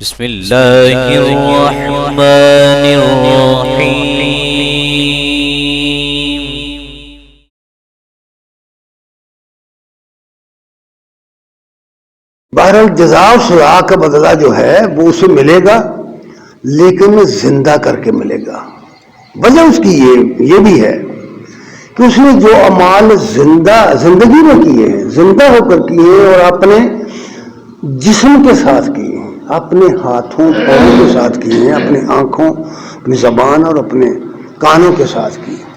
بسم اللہ الرحمن الرحیم۔ بہرحال جزا و سزا کا بدلہ جو ہے وہ اسے ملے گا، لیکن زندہ کر کے ملے گا۔ وجہ اس کی یہ بھی ہے کہ اس نے جو اعمال زندگی میں کیے ہیں، زندہ ہو کر کیے ہیں، اور اپنے جسم کے ساتھ کیے ہیں، اپنے ہاتھوں پاؤں کے ساتھ کیے ہیں، اپنی آنکھوں، اپنی زبان اور اپنے کانوں کے ساتھ کیے ہیں۔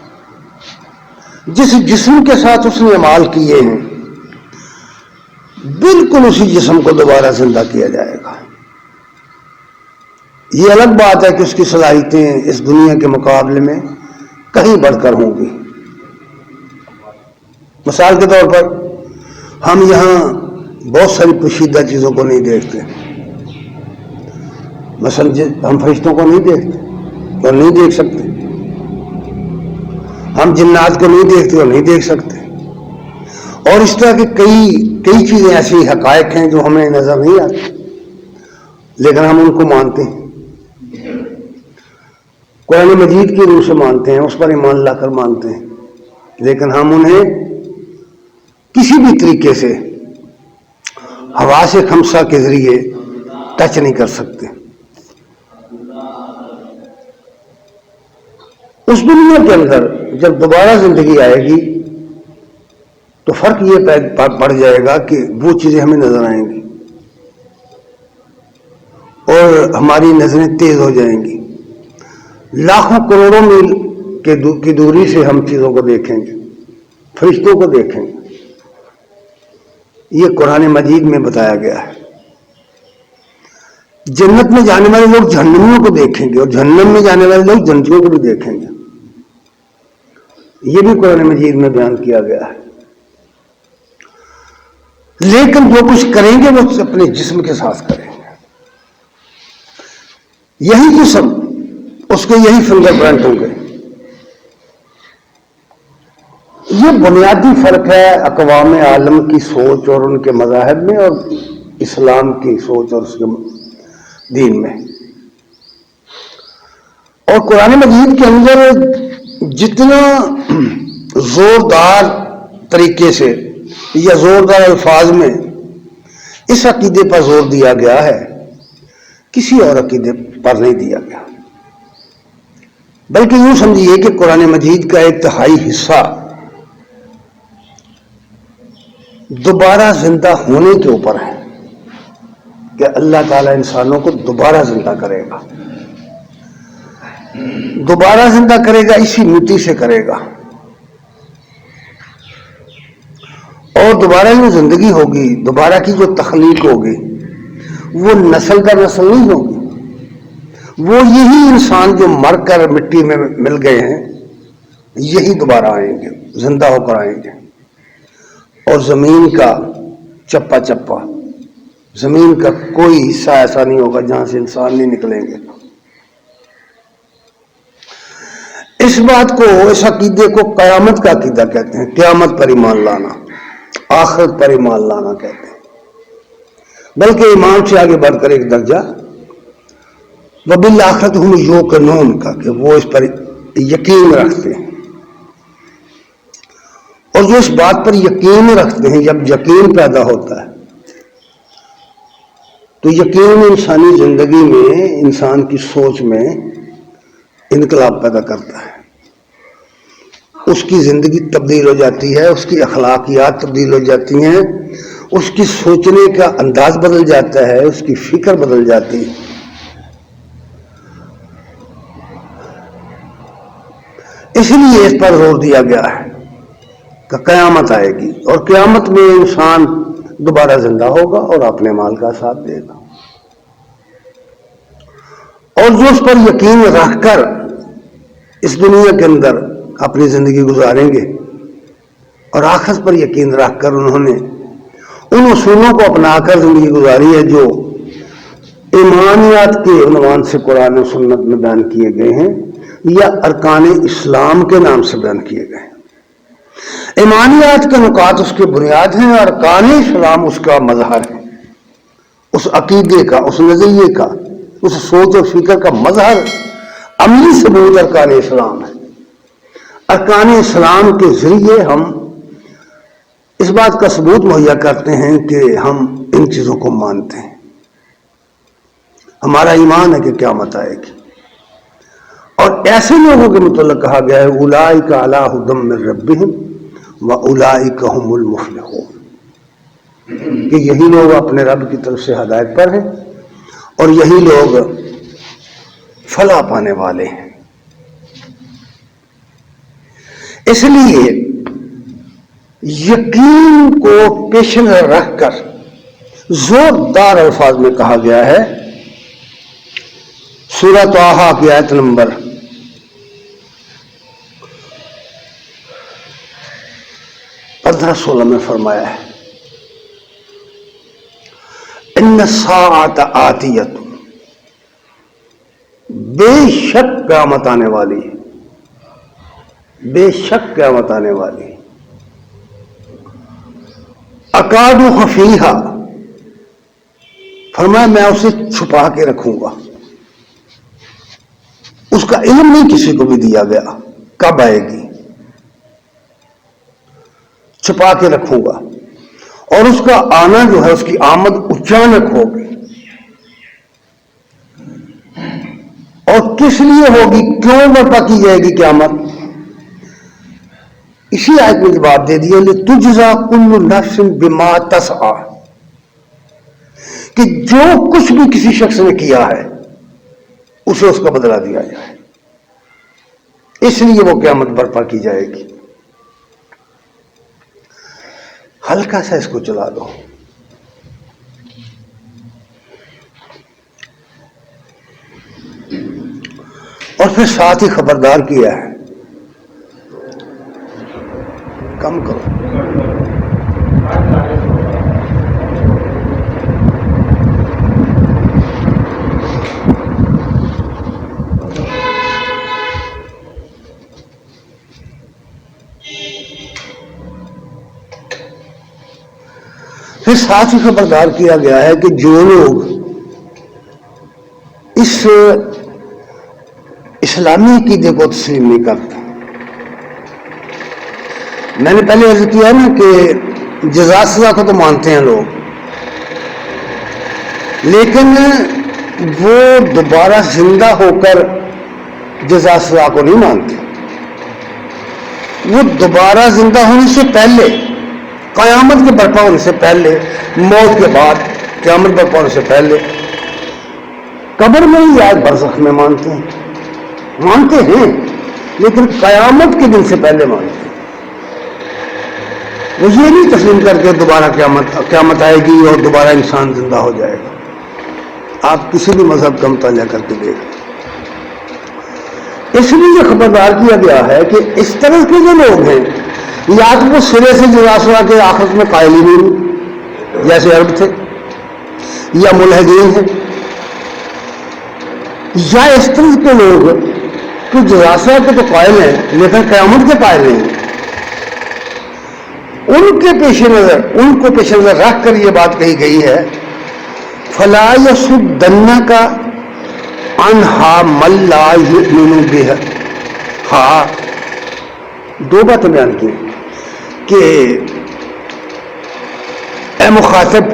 جس جسم کے ساتھ اس نے اعمال کیے ہیں، بالکل اسی جسم کو دوبارہ زندہ کیا جائے گا۔ یہ الگ بات ہے کہ اس کی صلاحیتیں اس دنیا کے مقابلے میں کہیں بڑھ کر ہوں گی۔ مثال کے طور پر ہم یہاں بہت ساری پوشیدہ چیزوں کو نہیں دیکھتے، مثلا ہم فرشتوں کو نہیں دیکھتے اور نہیں دیکھ سکتے، ہم جنات کو نہیں دیکھتے اور نہیں دیکھ سکتے، اور اس طرح کے کئی چیزیں ایسی حقائق ہیں جو ہمیں نظر نہیں آتی، لیکن ہم ان کو مانتے ہیں، قرآن مجید کی روح سے مانتے ہیں، اس پر ایمان لا کر مانتے ہیں، لیکن ہم انہیں کسی بھی طریقے سے حواس خمسہ کے ذریعے ٹچ نہیں کر سکتے۔ اس دنیا کے اندر جب دوبارہ زندگی آئے گی تو فرق یہ پڑ جائے گا کہ وہ چیزیں ہمیں نظر آئیں گی اور ہماری نظریں تیز ہو جائیں گی، لاکھوں کروڑوں میل کی دوری سے ہم چیزوں کو دیکھیں گے، فرشتوں کو دیکھیں گے۔ یہ قرآن مجید میں بتایا گیا ہے۔ جنت میں جانے والے لوگ جہنمیوں کو دیکھیں گے، اور جہنم میں جانے والے لوگ جنتیوں کو بھی دیکھیں گے۔ یہ بھی قرآن مجید میں بیان کیا گیا ہے۔ لیکن جو کچھ کریں گے وہ اپنے جسم کے ساتھ کریں گے۔ یہی جسم، اس کے یہی فنگر پرنٹ ہوں گے۔ یہ بنیادی فرق ہے اقوام عالم کی سوچ اور ان کے مذاہب میں، اور اسلام کی سوچ اور اس کے دین میں۔ اور قرآن مجید کے اندر جتنا زوردار طریقے سے یا زوردار الفاظ میں اس عقیدے پر زور دیا گیا ہے، کسی اور عقیدے پر نہیں دیا گیا، بلکہ یوں سمجھیے کہ قرآن مجید کا ایک تہائی حصہ دوبارہ زندہ ہونے کے اوپر ہے، کہ اللہ تعالیٰ انسانوں کو دوبارہ زندہ کرے گا، دوبارہ زندہ کرے گا، اسی مٹی سے کرے گا، اور دوبارہ جو زندگی ہوگی، دوبارہ کی جو تخلیق ہوگی، وہ نسل در نسل نہیں ہوگی، وہ یہی انسان جو مر کر مٹی میں مل گئے ہیں یہی دوبارہ آئیں گے، زندہ ہو کر آئیں گے، اور زمین کا چپا چپا، زمین کا کوئی حصہ ایسا نہیں ہوگا جہاں سے انسان نہیں نکلیں گے۔ اس بات کو، اس عقیدے کو قیامت کا عقیدہ کہتے ہیں، قیامت پر ایمان لانا، آخرت پر ایمان لانا کہتے ہیں، بلکہ ایمان سے آگے بڑھ کر ایک درجہ وبالآخرۃ ہم یوقنون کا، کہ وہ اس پر یقین رکھتے ہیں، اور جو اس بات پر یقین رکھتے ہیں، جب یقین پیدا ہوتا ہے تو یقین انسانی زندگی میں، انسان کی سوچ میں انقلاب پیدا کرتا ہے، اس کی زندگی تبدیل ہو جاتی ہے، اس کی اخلاقیات تبدیل ہو جاتی ہیں، اس کی سوچنے کا انداز بدل جاتا ہے، اس کی فکر بدل جاتی ہے۔ اس لیے اس پر زور دیا گیا ہے کہ قیامت آئے گی، اور قیامت میں انسان دوبارہ زندہ ہوگا اور اپنے مال کا ساتھ دے گا، اور جو اس پر یقین رکھ کر اس دنیا کے اندر اپنی زندگی گزاریں گے، اور آخرت پر یقین رکھ کر انہوں نے ان اصولوں کو اپنا کر زندگی گزاری ہے جو ایمانیات کے عنوان سے قرآن و سنت میں بیان کیے گئے ہیں، یا ارکان اسلام کے نام سے بیان کیے گئے ہیں۔ ایمانیات کے نکات اس کے بنیاد ہیں، اور ارکان اسلام اس کا مظہر ہے۔ اس عقیدے کا، اس نظریے کا، اس سوچ و فکر کا مظہر عملی ثبوت ارکان اسلام ہے۔ ارکان اسلام کے ذریعے ہم اس بات کا ثبوت مہیا کرتے ہیں کہ ہم ان چیزوں کو مانتے ہیں، ہمارا ایمان ہے کہ قیامت آئے گی۔ اور ایسے لوگوں کے متعلق کہا گیا ہے اولئک علی ھدی من ربہم واولئک ھم المفلحون، کہ یہی لوگ اپنے رب کی طرف سے ہدایت پر ہیں اور یہی لوگ فلاح پانے والے ہیں۔ اس لیے یقین کو پیش نظر رکھ کر زوردار الفاظ میں کہا گیا ہے سورہ طٰہٰ کی آیت نمبر 15-16 میں فرمایا ہے ان الساعۃ آتیۃ، بے شک قیامت آنے والی ہے، بے شک قیامت آنے والی ہے۔ اکاد خفیہا، فرمایا میں اسے چھپا کے رکھوں گا، اس کا علم نہیں کسی کو بھی دیا گیا کب آئے گی، چھپا کے رکھوں گا، اور اس کا آنا جو ہے اس کی آمد اچانک ہوگی، اور کس لیے ہوگی، کیوں برپا کی جائے گی قیامت؟ اسی آیت میں جواب دے دیا لِتُجْزَىٰ كُلُّ نَفْسٍ بِمَا تَسْعَىٰ، کہ جو کچھ بھی کسی شخص نے کیا ہے اسے اس کا بدلہ دیا جائے، اس لیے وہ قیامت برپا کی جائے گی۔ ہلکا سا اس کو چلا دو، اور پھر ساتھ ہی خبردار کیا ہے کم کرو۔ پھر ساتھ ہی خبردار کیا گیا ہے کہ جو لوگ اس اسلامی عقیدے کو تسلیم نہیں کرتے، میں نے پہلے عرض کیا نا کہ جزا سزا کو تو مانتے ہیں لوگ، لیکن وہ دوبارہ زندہ ہو کر جزا سزا کو نہیں مانتے، وہ دوبارہ زندہ ہونے سے پہلے، قیامت کے برپا ہونے سے پہلے، موت کے بعد قیامت برپا ہونے سے پہلے قبر میں ہی یا برزخ میں مانتے ہیں، لیکن قیامت کے دن سے پہلے مانتے ہیں۔ وہ یہ نہیں تسلیم کر کے دوبارہ قیامت آئے گی اور دوبارہ انسان زندہ ہو جائے گا۔ آپ کسی بھی مذہب کا مطالعہ کر کے دیکھیں، اس لیے خبردار کیا گیا ہے کہ اس طرح کے جو لوگ ہیں یا تو وہ سرے سے جزا سزا کے آخرت میں قائل ہی نہیں جیسے عرب تھے، یا ملحدین ہیں، یا اس طرح کے لوگ کہ جزا سزا کے تو قائل ہیں لیکن قیامت کے قائل نہیں ہیں۔ ان کو پیش نظر رکھ کر یہ بات کہی گئی ہے فَلَا يَصُدَّنَّكَ عَنْهَا مَن لَّا يُؤْمِنُ بِهَا۔ ہاں، دو باتیں بیان کی کہ اے مخاطب،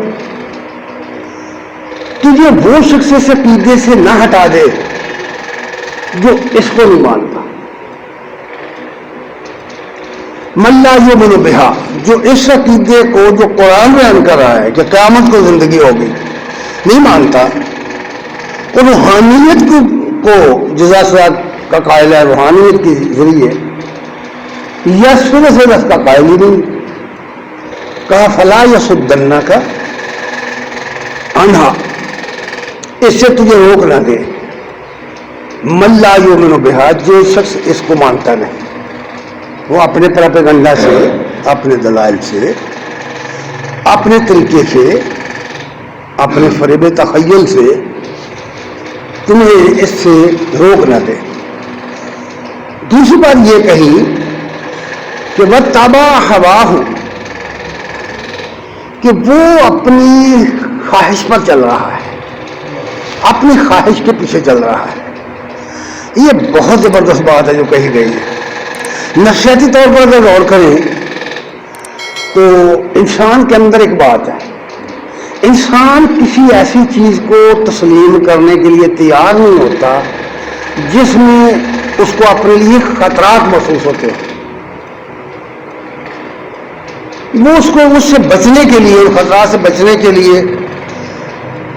تجھے وہ شخص اس عقیدے سے نہ ہٹا دے جو اس کو نہیں مانتا، من لا یؤمن بہا، جو اس عقیدے کو جو قرآن بیان کر رہا ہے کہ قیامت کو زندگی ہوگی نہیں مانتا، وہ روحانیت کو جزا سزا کا قائل ہے، روحانیت کے ذریعے یا سر سے اس کا قائل ہی نہیں، کہا فلا یصدنک عنہا، اس سے تجھے روک نہ دے، من لا یؤمن بہا، جو شخص اس کو مانتا نہیں، وہ اپنے پروپیگنڈا سے، اپنے دلائل سے، اپنے طریقے سے، اپنے فریب تخیل سے تمہیں اس سے روک نہ دے۔ دوسری بات یہ کہی کہ وَاتَّبَعَ هَوَاهُ، کہ وہ اپنی خواہش پر چل رہا ہے، اپنی خواہش کے پیچھے چل رہا ہے. یہ بہت زبردست بات ہے جو کہی گئی ہے. نفسیاتی طور پر اگر غور کریں تو انسان کے اندر ایک بات ہے، انسان کسی ایسی چیز کو تسلیم کرنے کے لیے تیار نہیں ہوتا جس میں اس کو اپنے لیے خطرات محسوس ہوتے ہیں. وہ اس سے بچنے کے لیے، ان خطرات سے بچنے کے لیے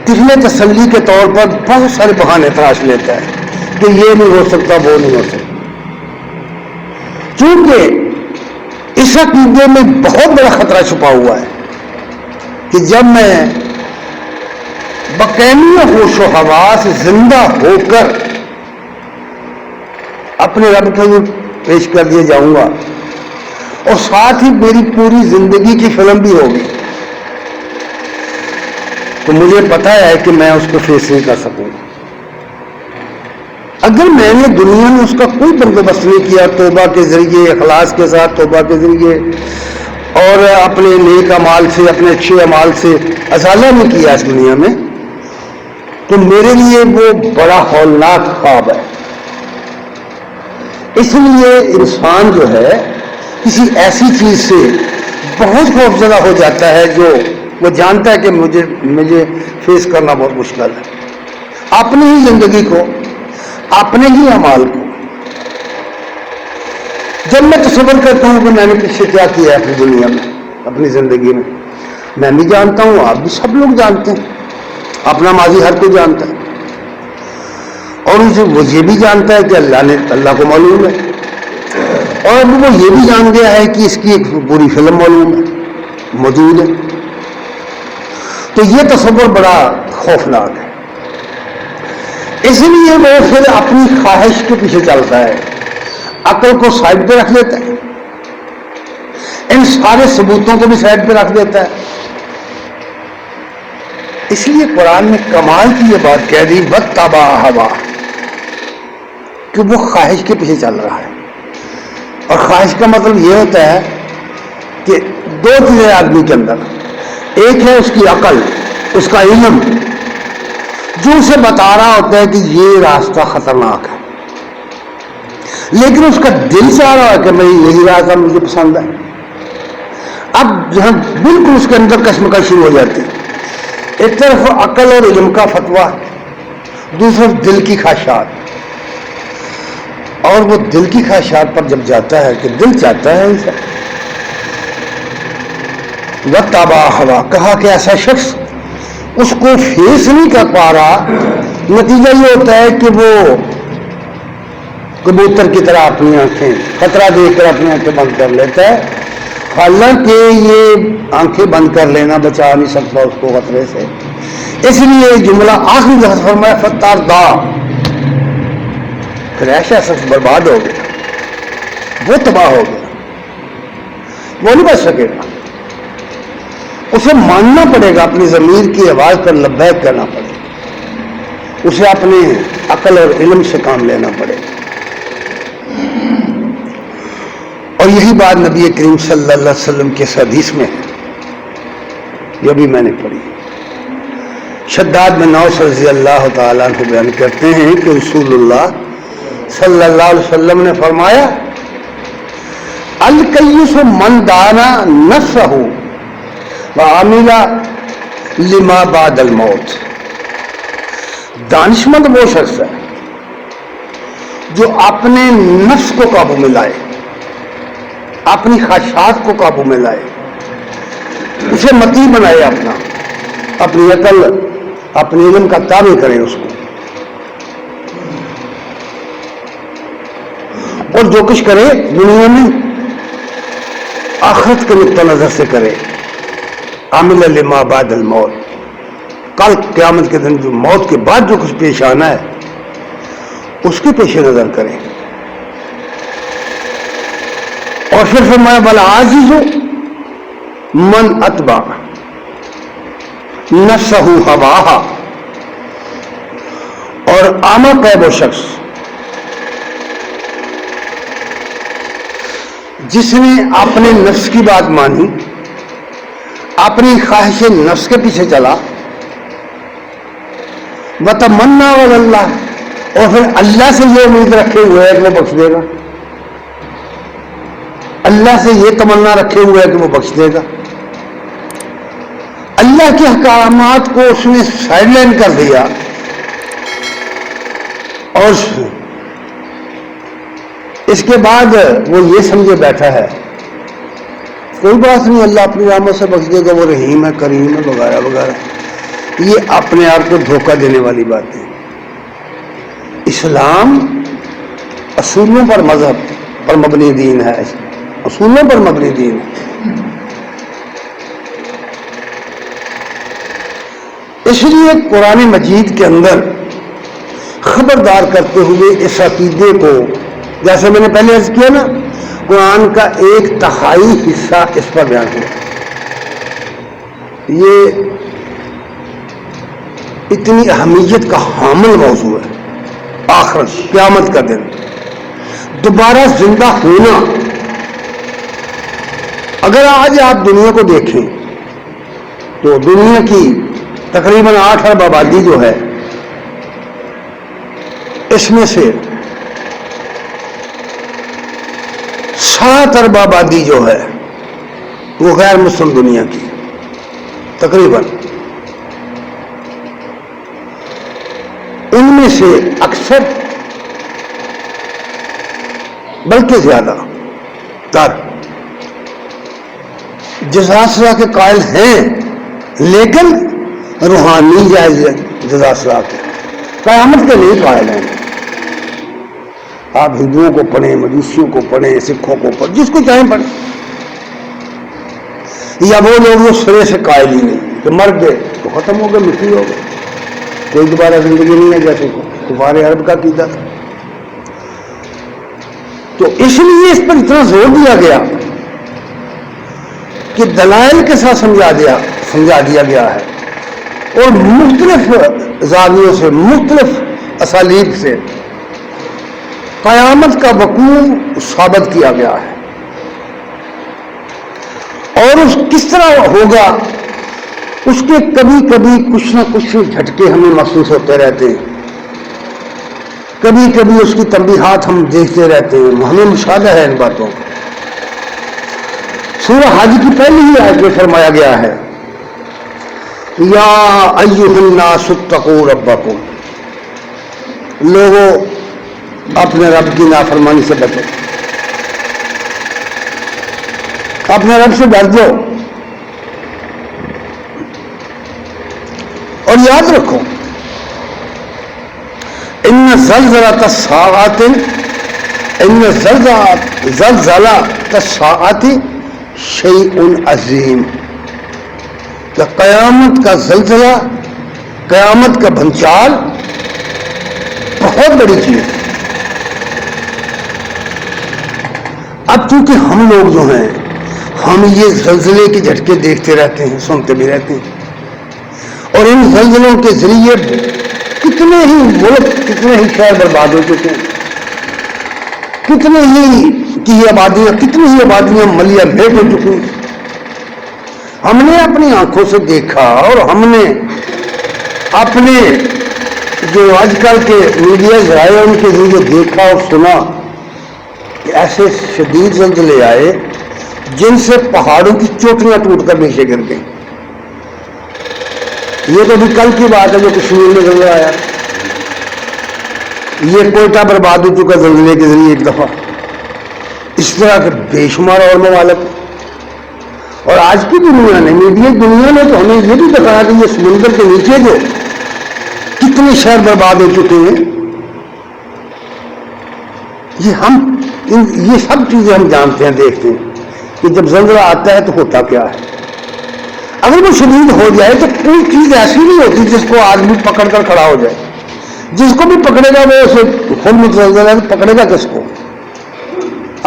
طفل تسلی کے طور پر بہت سارے بہانے تراش لیتا ہے کہ یہ نہیں ہو سکتا، وہ نہیں ہو سکتا. چونکہ اس عقیدے میں بہت بڑا خطرہ چھپا ہوا ہے کہ جب میں بقیمی ہوش و حواس زندہ ہو کر اپنے رب کے لیے پیش کر دیا جاؤں گا اور ساتھ ہی میری پوری زندگی کی فلم بھی ہوگی، تو مجھے پتا ہے کہ میں اس کو فیس نہیں کر سکوں گا. اگر میں نے دنیا میں اس کا کوئی بندوبست نہیں کیا، توبہ کے ذریعے، اخلاص کے ساتھ توبہ کے ذریعے اور اپنے نیک اعمال سے، اپنے اچھے اعمال سے ازالہ نہیں کیا اس دنیا میں، تو میرے لیے وہ بڑا ہولناک خواب ہے. اس لیے انسان جو ہے کسی ایسی چیز سے بہت خوفزدہ ہو جاتا ہے جو وہ جانتا ہے کہ مجھے فیس کرنا بہت مشکل ہے. اپنی ہی زندگی کو، اپنے ہی اعمال کو جب میں تصور کرتا ہوں کہ میں نے پیچھے کیا کیا ہے اپنی دنیا میں، اپنی زندگی میں بھی جانتا ہوں، آپ بھی سب لوگ جانتے ہیں، اپنا ماضی ہر کوئی جانتا ہے، اور وہ یہ بھی جانتا ہے کہ اللہ کو معلوم ہے، اور وہ یہ بھی جان گیا ہے کہ اس کی ایک پوری فلم معلوم ہے، موجود ہے. تو یہ تصور بڑا خوفناک ہے. اس لیے وہ پھر اپنی خواہش کے پیچھے چلتا ہے، عقل کو سائڈ پہ رکھ دیتا ہے، ان سارے ثبوتوں کو بھی سائڈ پہ رکھ دیتا ہے. اس لیے قرآن نے کمال کی یہ بات کہہ دی، وَاتَّبَعَ هَوَاهُ، کہ وہ خواہش کے پیچھے چل رہا ہے. اور خواہش کا مطلب یہ ہوتا ہے کہ دو چیزیں آدمی کے اندر، ایک ہے اس کی عقل، اس کا علم جو اسے بتا رہا ہوتا ہے کہ یہ راستہ خطرناک ہے، لیکن اس کا دل چاہ رہا ہے کہ میں یہی راستہ مجھے پسند ہے. اب جہاں بالکل اس کے اندر کشمکش شروع ہو جاتی ہے، ایک طرف عقل اور علم کا فتویٰ، دوسری طرف دل کی خواہشات. اور وہ دل کی خواہشات پر جب جاتا ہے کہ دل چاہتا ہے اسے، وَاتَّبَعَ هَوَاهُ، کہا کہ ایسا شخص اس کو فیس نہیں کر پا رہا. نتیجہ یہ ہوتا ہے کہ وہ کبوتر کی طرح اپنی آنکھیں خطرہ دیکھ کر اپنی آنکھیں بند کر لیتا ہے، حالانکہ یہ آنکھیں بند کر لینا بچا نہیں سکتا اس کو خطرے سے. اس لیے جملہ آخری لفظ فرمایا فَتَرْدَىٰ، پھر ایسا شخص برباد ہو گیا، وہ تباہ ہو گیا، وہ نہیں بچ سکے گا. اسے ماننا پڑے گا، اپنی ضمیر کی آواز پر لبیک کرنا پڑے گا، اسے اپنے عقل اور علم سے کام لینا پڑے گا. اور یہی بات نبی کریم صلی اللہ علیہ وسلم کے حدیث میں ہے، جو بھی میں نے پڑھی. شداد بن اوس رضی اللہ تعالیٰ عنہ بیان کرتے ہیں کہ رسول اللہ صلی اللہ علیہ وسلم نے فرمایا، الکیس من دانا نفسہ وعمل لما بعد الموت. دانشمند وہ شخص ہے جو اپنے نفس کو قابو میں لائے، اپنی خواہشات کو قابو میں لائے، اسے مطیع بنائے، اپنی عقل، اپنے علم کا تابع کرے اس کو، اور جو کچھ کرے دنیا میں آخرت کے نقطہ نظر سے کرے. عامل لما بعد الموت، کل قیامت کے دن جو موت کے بعد جو کچھ پیش آنا ہے اس کی پیش نظر کرے. اور پھر فرمایا والعاجز من اتبع نفسہ ہواہا، اور احمق ہے وہ شخص جس نے اپنے نفس کی بات مانی، اپنی خواہش نفس کے پیچھے چلا وتمنا علی اللہ، اور پھر اللہ سے یہ امید رکھے ہوئے ہے کہ وہ بخش دے گا، اللہ سے یہ تمنا رکھے ہوئے ہے کہ وہ بخش دے گا، اللہ کے احکامات کو اس نے سائڈ لائن کر دیا اور اس کے بعد وہ یہ سمجھے بیٹھا ہے کوئی بات نہیں، اللہ اپنی رحمت سے بخش دے گا، وہ رحیم ہے کریم ہے وغیرہ وغیرہ. یہ اپنے آپ کو دھوکہ دینے والی بات ہے. اسلام اصولوں پر مذہب پر مبنی دین ہے، اصولوں پر مبنی دین ہے. اس لیے قرآن مجید کے اندر خبردار کرتے ہوئے اس عقیدے کو، جیسے میں نے پہلے عرض کیا نا، قرآن کا 1/3 حصہ اس پر بیان ہوا. یہ اتنی اہمیت کا حامل موضوع ہے. آخرت، قیامت کا دن، دوبارہ زندہ ہونا. اگر آج آپ دنیا کو دیکھیں تو دنیا کی تقریباً 8 ارب آبادی جو ہے، اس میں سے 7 ارب آبادی جو ہے وہ غیر مسلم دنیا کی تقریباً. ان میں سے اکثر بلکہ زیادہ تر جزا سزا کے قائل ہیں، لیکن روحانی جزا سزا کے، قیامت کے نہیں قائل ہیں. آپ ہندوؤں کو پڑھیں، مجوسیوں کو پڑھیں، سکھوں کو پڑھیں، جس کو چاہیں پڑھیں. یا وہ لوگ جو سرے سے قائل ہی نہیں کہ مر گئے تو ختم ہو گئے، مٹی ہو گئے، کوئی دوبارہ زندگی نہیں ہے، جیسے کفار عرب کا عقیدہ تھا. تو اس لیے اس پر اتنا زور دیا گیا کہ دلائل کے ساتھ سمجھا دیا گیا ہے، اور مختلف زاویوں سے، مختلف اسالیب سے قیامت کا وقوع ثابت کیا گیا ہے. اور اس کس طرح ہوگا اس کے کبھی کبھی کچھ نہ کچھ جھٹکے ہمیں محسوس ہوتے رہتے ہیں، کبھی کبھی اس کی تنبیہات ہم دیکھتے رہتے ہیں، ہمیں مشاہدہ ہے ان باتوں کا. سورہ حج کی پہلی ہی آیت میں فرمایا گیا ہے، یا ایھا الناس اتقوا ربکم، لوگوں اپنے رب کی نافرمانی سے بچو، اپنے رب سے ڈر دو. اور یاد رکھو، ان زلزلۃ الساعۃ، ان زلزلۃ الساعۃ شیء عظیم، کہ قیامت کا زلزلہ، قیامت کا بھنچال بہت بڑی چیز ہے. اب چونکہ ہم لوگ جو ہیں، ہم یہ زلزلے کے جھٹکے دیکھتے رہتے ہیں، سنتے بھی رہتے ہیں، اور ان زلزلوں کے ذریعے کتنے ہی ملک، کتنے ہی شہر برباد ہو چکے ہیں، کتنے ہی کی آبادیاں، کتنی ہی آبادیاں ملیہ بھیٹ ہو چکی ہیں. ہم نے اپنی آنکھوں سے دیکھا، اور ہم نے اپنے جو آج کل کے میڈیا ذرائع ان کے ذریعے دیکھا اور سنا کہ ایسے شدید زلزلے آئے جن سے پہاڑوں کی چوٹیاں ٹوٹ کر نیچے گر گئیں. یہ تو بھی کل کی بات ہے جو کشمیر میں زلزلہ آیا. یہ کوئٹہ برباد ہو چکا زلزلے کے ذریعے ایک دفعہ. اس طرح کے بے شمار اور ممالک. اور آج کی دنیا نے، میڈیا دنیا نے تو ہمیں یہ بھی بتایا کہ یہ سمندر کے نیچے جو کتنے شہر برباد ہو چکے ہیں. یہ سب چیزیں ہم جانتے ہیں، دیکھتے ہیں کہ جب زلزلہ آتا ہے تو ہوتا کیا ہے. اگر وہ شدید ہو جائے تو کوئی چیز ایسی نہیں ہوتی جس کو آدمی پکڑ کر کھڑا ہو جائے. جس کو بھی پکڑے گا وہ اسے خود متزلزل ہے، پکڑے گا کس کو؟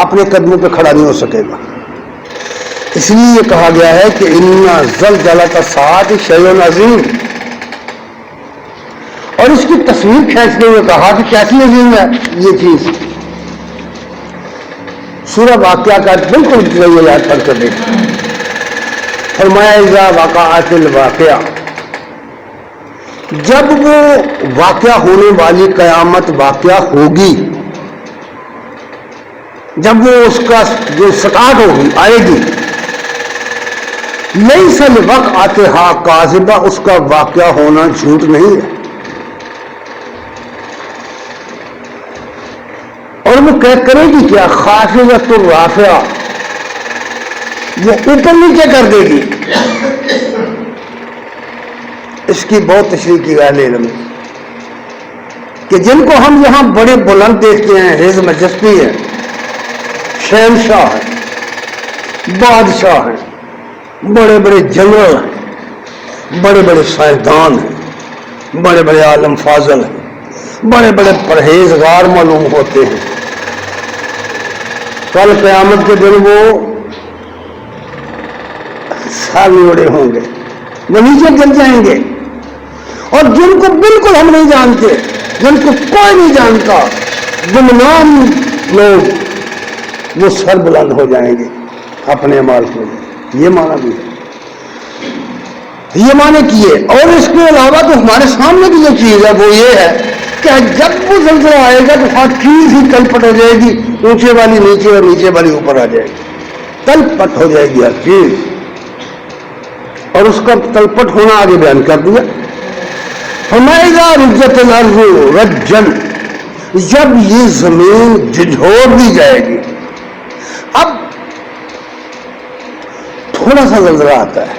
اپنے قدموں پہ کھڑا نہیں ہو سکے گا. اس لیے یہ کہا گیا ہے کہ ان زلزلۃ الساعۃ شیء عظیم. اور اس کی تصویر کھینچتے ہوئے کہا کہ کیسی عظیم ہے یہ چیز. سورہ واقعہ کا بالکل ابتدائی آیات پڑھ کر دیکھیں. فرمایا اذا وقعت الواقعہ، جب وہ واقعہ ہونے والی قیامت واقعہ ہوگی، جب وہ اس کا جو سٹارٹ ہوگی آئے گی، لیس لوقعتھا کاذبہ، اس کا واقعہ ہونا جھوٹ نہیں ہے. اور وہ کرے گی کیا؟ خافضۃ رافعہ، وہ اوپر نیچے کر دے گی. اس کی بہت تشریح کی گئی علم میں کہ جن کو ہم یہاں بڑے بلند دیکھتے ہیں، ہیز میجسٹی ہے، شہنشاہ ہیں، بادشاہ ہیں، بڑے بڑے جنرل ہیں، بڑے بڑے سائنسدان ہیں، بڑے بڑے عالم فاضل ہیں، بڑے بڑے پرہیزگار معلوم ہوتے ہیں، کل قیامت کے دن وہ سال اڑے ہوں گے، وہ نیچے گر جائیں گے. اور جن کو بالکل ہم نہیں جانتے، جن کو کوئی نہیں جانتا، گمنام لوگ، وہ سر بلند ہو جائیں گے اپنے اعمال کو. یہ معنی بھی ہے، یہ معنی کیے. اور اس کے علاوہ تو ہمارے سامنے بھی جو چیز ہے وہ یہ ہے کہ جب وہ زلزلہ آئے گا تو ہر چیز ہی تلپٹ ہو جائے گی، اونچے والی نیچے اور نیچے والی اوپر آ جائے گی، تلپٹ ہو جائے گی ہر چیز. اور اس کا تلپٹ ہونا آگے بیان کر دیا. فَمَا رُجَّتِ الْأَرْضُ رَجًّا، جب یہ زمین جھنجھوڑ دی جائے گی. اب تھوڑا سا زلزلہ آتا ہے،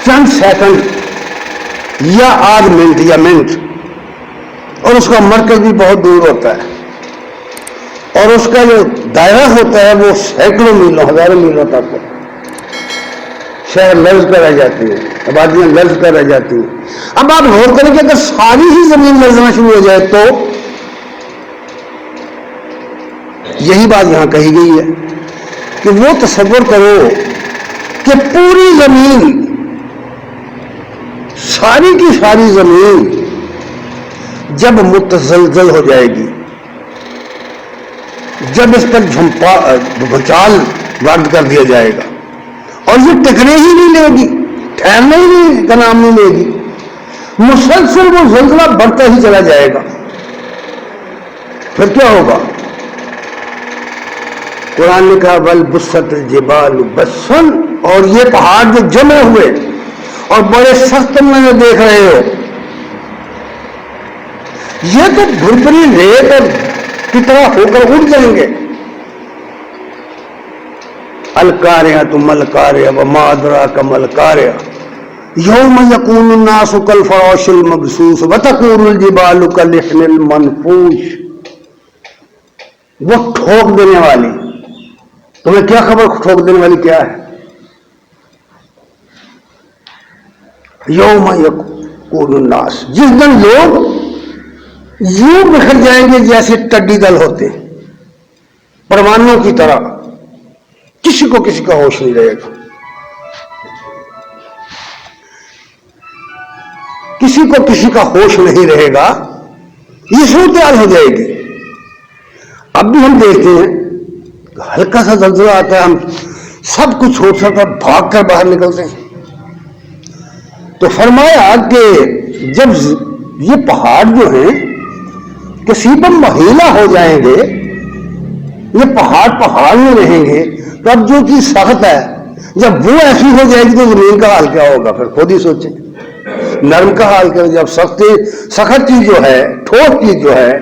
چند سیکنڈ یا آدھ منٹ یا منٹ، اور اس کا مرکز بھی بہت دور ہوتا ہے، اور اس کا جو دائرہ ہوتا ہے وہ سینکڑوں میلوں، ہزاروں میلوں تک ہوتا ہے. شہر لرز کر رہ جاتی ہیں، آبادیاں لرز کر رہ جاتی ہیں. اب آپ غور کریں کہ اگر ساری ہی زمین لرزنا شروع ہو جائے تو یہی بات یہاں کہی گئی ہے کہ وہ تصور کرو کہ پوری زمین، ساری کی ساری زمین جب متزلزل ہو جائے گی، جب اس پر بھونچال وارد کر دیا جائے گا، اور یہ ٹکنے ہی نہیں لے گی، ٹھہرنے ہی نہیں کا نام نہیں لے گی، مسلسل وہ زلزلہ بڑھتا ہی چلا جائے گا، پھر کیا ہوگا؟ قرآن نے کہا وَالْبُسَّتِ الْجِبَالُ بَسًّا، اور یہ پہاڑ جو جمع ہوئے اور بڑے سخت میں جو دیکھ رہے ہو، یہ تو بھربری ریت اور کی طرح ہو کر اڑ جائیں گے. القارعۃ ما القارعۃ وما ادراک ما القارعۃ یوم یکون الناس کالفراش المبثوث وتکون الجبال کالعہن المنفوش. وہ ٹھوک دینے والی، تمہیں کیا خبر ٹھوک دینے والی کیا ہے؟ یوم یکون الناس، جس دن لوگ یوں بکھر جائیں گے جیسے ٹڈی دل ہوتے، پروانوں کی طرح، کسی کو کسی کا ہوش نہیں رہے گا، کسی کو کسی کا ہوش نہیں رہے گا. یہ صورتحال ہو جائے گی. اب بھی ہم دیکھتے ہیں ہلکا سا زلزلہ آتا ہے، ہم سب کچھ چھوڑ کر بھاگ کر باہر نکلتے ہیں. تو فرمایا کہ جب یہ پہاڑ جو ہیں کسی پر مہیلا ہو جائیں گے، یہ پہاڑ میں رہیں گے، تو اب جو چیز سخت ہے جب وہ ایسی ہو جائے گی تو زمین کا حال کیا ہوگا؟ پھر خود ہی سوچیں. نرم کا حال کیا؟ جب سخت چیز جو ہے، ٹھوس چیز جو ہے،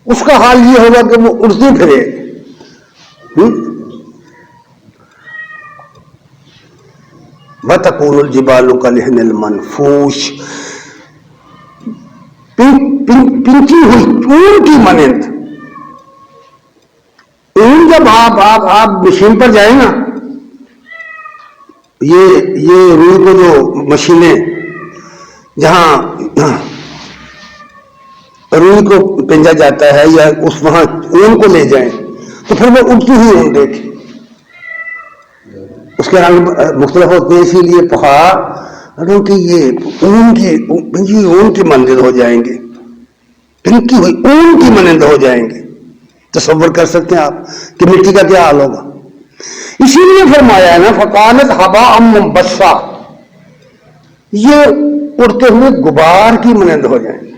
اس کا حال یہ ہوگا کہ وہ اڑتی پھرے. وَتَكُونُ الْجِبَالُ كَالْعِهْنِ الْمَنْفُوشِ، پنکی ہوئی اون کی مانند. اون جب آپ مشین پر جائیں نا، یہ روئی کو جو مشینیں جہاں روئی کو پنجا جاتا ہے یا اس وہاں اون کو لے جائیں تو پھر وہ اڑتی ہوئی اون دیکھیں. اس کے رنگ مختلف ہوتے ہیں، اسی لیے پہاڑوں کی یہ اون کی مانند ہو جائیں گے، پنکی ہوئی اون کی مانند ہو جائیں گے. تصور کر سکتے ہیں آپ کہ مٹی کا کیا حال ہوگا. اسی لیے فرمایا ہے نا فَقَانَتْ هَبَاءً مُنبَثًّا، یہ اڑتے ہوئے غبار کی مانند ہو جائیں گے۔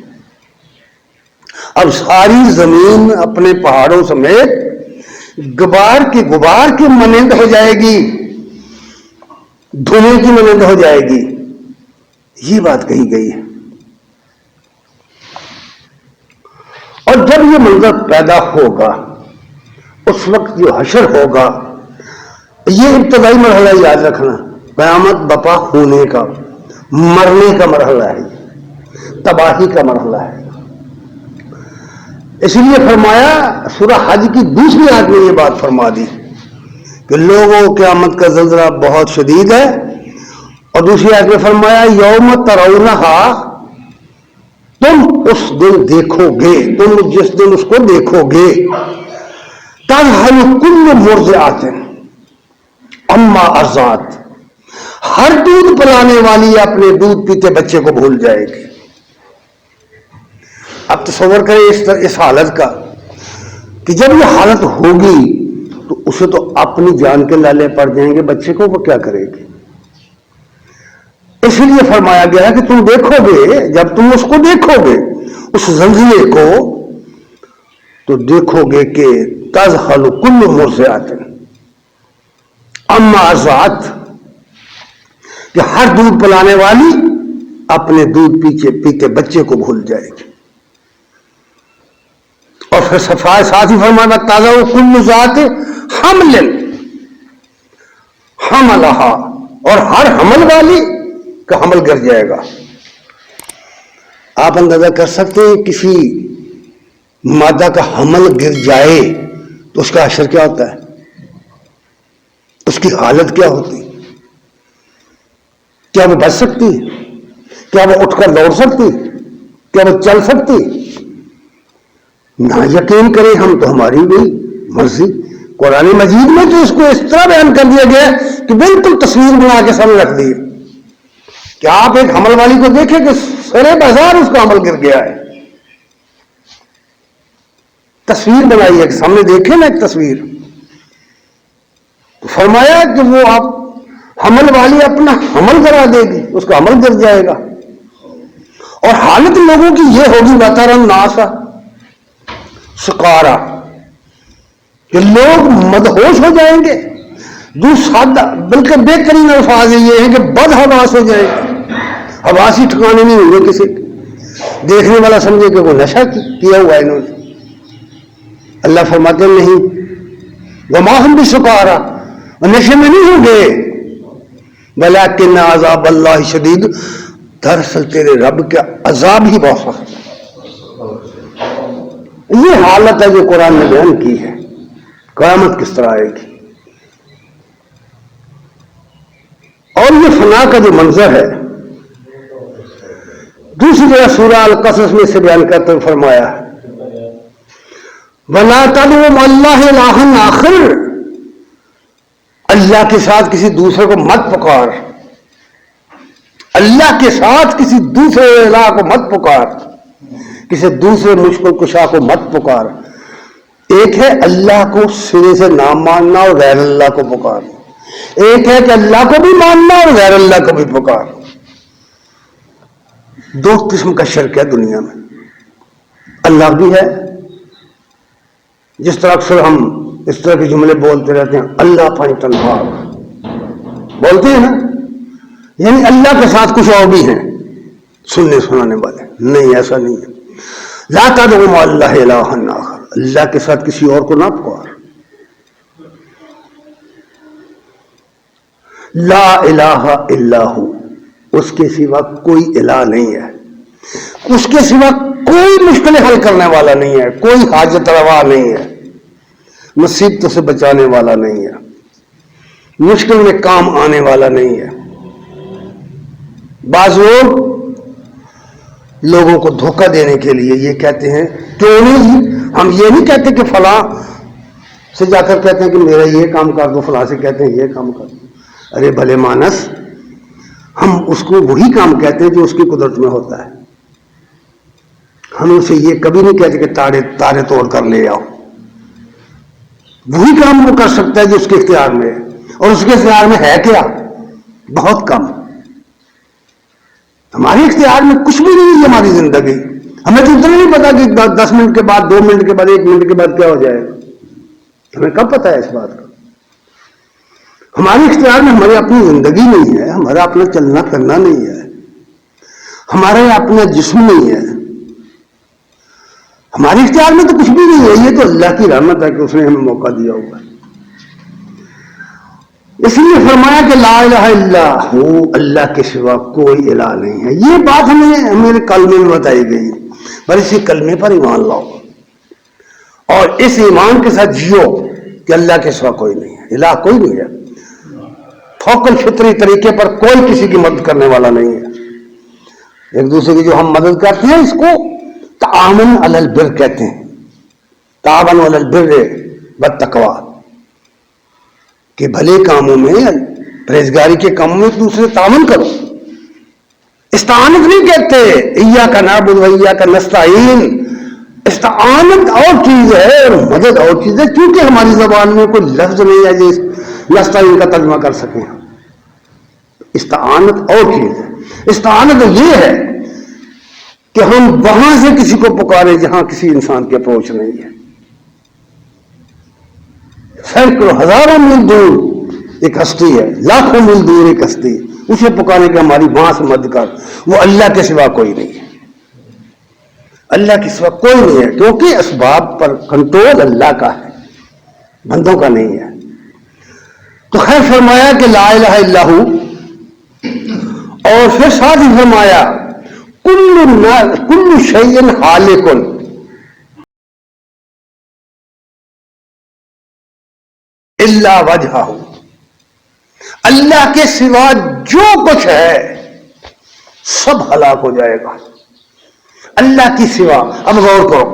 اب ساری زمین اپنے پہاڑوں سمیت غبار کی مانند ہو جائے گی، دھوئیں کی مانند ہو جائے گی، یہ بات کہی گئی ہے۔ اور جب یہ منظر پیدا ہوگا اس وقت جو حشر ہوگا، یہ ابتدائی مرحلہ یاد رکھنا، قیامت بپا ہونے کا، مرنے کا مرحلہ ہے، تباہی کا مرحلہ ہے۔ اس لیے فرمایا سورہ حج کی دوسری آیت میں یہ بات فرما دی کہ لوگوں قیامت کا زلزلہ بہت شدید ہے، اور دوسری آیت میں فرمایا یوم ترونہا، تم اس دن دیکھو گے، تم جس دن اس کو دیکھو گے، تذہل کل مرضعۃ عما ارضعت، ہر دودھ پلانے والی اپنے دودھ پیتے بچے کو بھول جائے گی۔ اب تصور کریں اس حالت کا کہ جب یہ حالت ہوگی تو اسے تو اپنی جان کے لالے پڑ جائیں گے، بچے کو وہ کیا کرے گی؟ اس لیے فرمایا گیا ہے کہ تم دیکھو گے، جب تم اس کو دیکھو گے اس زلزلے کو، تو دیکھو گے کہ تذہل کل مرضعۃ عما ارضعت، کہ ہر دودھ پلانے والی اپنے دودھ پیتے بچے کو بھول جائے گی۔ اور پھر ساتھ ہی فرمانا تازہ کل ذات حمل حملہا، اور ہر حمل والی کا حمل گر جائے گا۔ آپ اندازہ کر سکتے ہیں کسی مادہ کا حمل گر جائے تو اس کا اثر کیا ہوتا ہے، اس کی حالت کیا ہوتی؟ کیا وہ بچ سکتی؟ کیا وہ اٹھ کر دوڑ سکتی؟ کیا وہ چل سکتی؟ نہ یقین کریں ہم تو ہماری بھی مرضی۔ قرآن مجید میں تو اس کو اس طرح بیان کر دیا گیا کہ بالکل تصویر بنا کے سامنے رکھ دی کہ آپ ایک حمل والی کو دیکھیں کہ سرے بازار اس کا حمل گر گیا ہے، تصویر بنائی ہے کہ سامنے دیکھیں نا ایک تصویر۔ تو فرمایا کہ وہ آپ حمل والی اپنا حمل کرا دے گی، اس کا حمل گر جائے گا، اور حالت لوگوں کی یہ ہوگی وَتَرَى النَّاسَ سُقَارَىٰ، کہ لوگ مدہوش ہو جائیں گے۔ سادہ بلکہ بہترین الفاظ یہ ہے کہ بد حواس ہو جائے گے، حواس ہی ٹھکانے نہیں ہوں گے کسی کے، دیکھنے والا سمجھے کہ وہ نشہ کیا ہوا ہے انہوں نے۔ اللہ فرماتے نہیں وَمَا هُمْ بِسُقَارَىٰ، اور نشے میں نہیں ہوں گے، وَلَٰكِنَّ عَذَابَ اللَّهِ شَدِيدٌ، دراصل تیرے رب کا عذاب ہی بہت سخت ہے۔ یہ حالت ہے جو قرآن نے بیان کی ہے، قیامت کس طرح آئے گی۔ اور یہ فنا کا جو منظر ہے دوسری جگہ سورہ القصص میں سے بیان کرتے ہوئے فرمایا وَلَا تَدْعُ مَعَ اللَّهِ إِلَٰهًا آخَرَ، اللہ کے ساتھ کسی دوسرے کو مت پکار، اللہ کے ساتھ کسی دوسرے الہ کو مت پکار، کسی دوسرے مشکل کشا کو مت پکار۔ ایک ہے اللہ کو سرے سے نام ماننا اور غیر اللہ کو پکار، ایک ہے کہ اللہ کو بھی ماننا اور غیر اللہ کو بھی پکار۔ دو قسم کا شرک ہے دنیا میں، اللہ بھی ہے، جس طرح اکثر ہم اس طرح کے جملے بولتے رہتے ہیں اللہ پانی تنہا بولتے ہیں نا، یعنی اللہ کے ساتھ کچھ اور بھی ہیں سننے سنانے والے، نہیں ایسا نہیں ہے۔ لا تدعو مع اللہ الہ آخر، اللہ کے ساتھ کسی اور کو نہ پکار۔ لا الہ الا ہو، اس کے سوا کوئی الہ نہیں ہے، اس کے سوا کوئی مشکل حل کرنے والا نہیں ہے، کوئی حاجت روا نہیں ہے، مصیبتوں سے بچانے والا نہیں ہے، مشکل میں کام آنے والا نہیں ہے۔ بعض لوگ لوگوں کو دھوکہ دینے کے لیے یہ کہتے ہیں کیوں نہیں، ہم یہ نہیں کہتے کہ فلاں سے جا کر کہتے ہیں کہ میرا یہ کام کر دو، فلاں سے کہتے ہیں یہ کام کر دو۔ ارے بھلے مانس، ہم اس کو وہی کام کہتے ہیں جو اس کی قدرت میں ہوتا ہے، ہم اسے یہ کبھی نہیں کہتے کہ تارے توڑ کر لے آؤ۔ وہی کام وہ کر سکتا ہے جو اس کے اختیار میں ہے، اور اس کے اختیار میں ہے کیا؟ بہت کم۔ ہماری اختیار میں کچھ بھی نہیں ہے ہماری زندگی. ہمیں تو اتنا نہیں پتا کہ 10 منٹ کے بعد 2 منٹ کے بعد 1 منٹ کے بعد کیا ہو جائے گا. ہمیں کب پتا ہے اس بات کا؟ ہمارے اختیار میں ہماری اپنی زندگی نہیں ہے, ہمارا اپنا چلنا پھرنا نہیں ہے, ہمارا اپنا جسم نہیں ہے, ہمارے اختیار میں تو کچھ بھی نہیں ہے. یہ تو اللہ کی رحمت ہے کہ اس نے ہمیں موقع دیا ہوا ہے. اس لیے فرمایا کہ لا الہ الا ہو, اللہ کے سوا کوئی الہ نہیں ہے. یہ بات ہمیں میرے کلمے میں بتائی گئی, پر اسی کلمے پر ایمان لاؤ اور اس ایمان کے ساتھ جیو کہ اللہ کے سوا کوئی نہیں ہے, الہ کوئی نہیں ہے. فوق الفطری طریقے پر کوئی کسی کی مدد کرنے والا نہیں ہے. ایک دوسرے کی جو ہم مدد کرتے ہیں اس کو تعاون علی البر کہتے ہیں, تعاون علی البر والتقوی, کہ بھلے کاموں میں, پرہیزگاری کے کاموں میں دوسرے تعاون کرو. استعانت نہیں کہتے ایاک نعبد و ایاک نستعین. استعانت اور چیز ہے اور مدد اور چیز ہے. چونکہ ہماری زبان میں کوئی لفظ نہیں ہے جس نستعین کا ترجمہ کر سکیں. استعانت اور چیز ہے. استعانت یہ ہے کہ ہم وہاں سے کسی کو پکارے جہاں کسی انسان کی اپروچ نہیں ہے. سینکڑوں ہزاروں میل دور ایک ہستی ہے, لاکھوں میل دور ایک ہستی ہے, اسے پکارے کہ ہماری وہاں سے مدد کر. وہ اللہ کے سوا کوئی نہیں ہے, اللہ کے سوا کوئی نہیں ہے, کیونکہ اسباب پر کنٹرول اللہ کا ہے, بندوں کا نہیں ہے. تو خیر فرمایا کہ لا الہ الا ہو, اور پھر ساتھ ہی فرمایا کل شیء خالق الا وجہہ. اللہ کے سوا جو کچھ ہے سب ہلاک ہو جائے گا. اللہ کے سوا, اب غور کرو,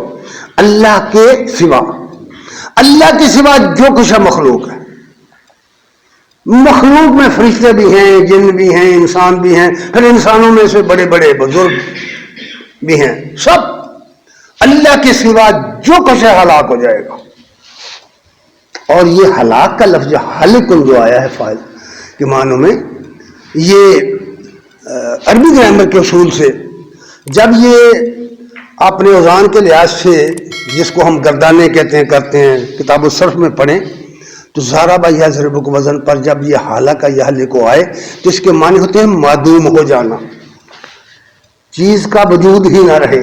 اللہ کے سوا, اللہ کے سوا جو کچھ ہے مخلوق ہے. مخلوق میں فرشتے بھی ہیں, جن بھی ہیں, انسان بھی ہیں, پھر انسانوں میں سے بڑے بڑے بزرگ بھی ہیں. سب اللہ کے سوا جو کچھ ہے ہلاک ہو جائے گا. اور یہ ہلاک کا لفظ ہلکن جو آیا ہے فاعل کے معنوں میں, یہ عربی گرامر کے اصول سے جب یہ اپنے اوزان کے لحاظ سے جس کو ہم گردانے کہتے ہیں کرتے ہیں, کتاب الصرف میں پڑھیں تو ضرب یضرب کے وزن پر جب یہ حالہ کا یہ کو آئے تو اس کے معنی ہوتے ہیں معدوم ہو جانا, چیز کا وجود ہی نہ رہے.